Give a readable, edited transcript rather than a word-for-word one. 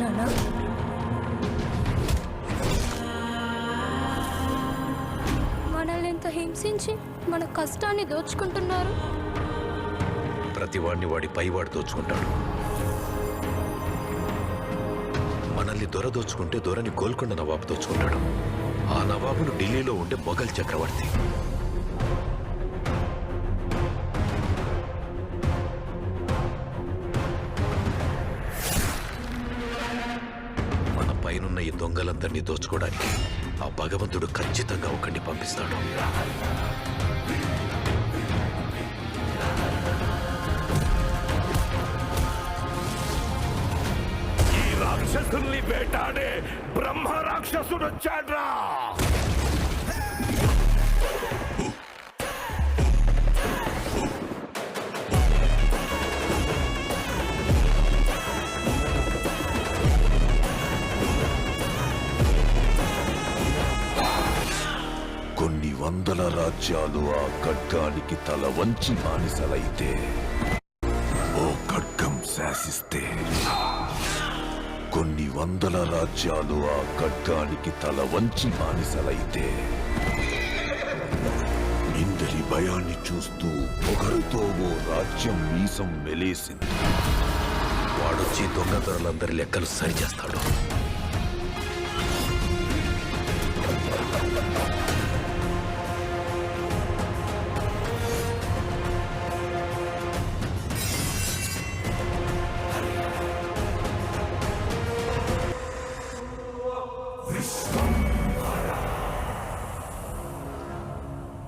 నానా? మనల్ని ఎంత హింసించి మన కష్టాన్ని దోచుకుంటున్నారు. ప్రతివాడిని వాడి పైవాడు దోచుకుంటాడు. మనల్ని దొర దోచుకుంటే దొరని గోల్కొండ నవాబు దోచుకుంటాడు. ఆ నవాబును ఢిల్లీలో ఉండే మొఘల్ చక్రవర్తి. మన పైనున్న ఈ దొంగలందరినీ దోచుకోవడానికి ఆ భగవంతుడు ఖచ్చితంగా ఒకరిని పంపిస్తాడు. రాక్షసుల్ని వేటాడే బ్రహ్మ రాక్షసుడు వచ్చాడ్రా. కొన్ని వందల రాజ్యాలు ఆ ఖడ్గానికి తల వంచి బానిసలైతే, ఓ ఖడ్గం శాసిస్తే కొన్ని వందల రాజ్యాలు ఆ ఖడ్గానికి తల వంచి బానిసలైతే, ఇందరి భయాన్ని చూస్తూ ఒకరితో ఓ రాజ్యం మీసం మెలేసింది. వాడొచ్చి దొంగదొరలందరి లెక్కలు సరిచేస్తాడు. విశ్వం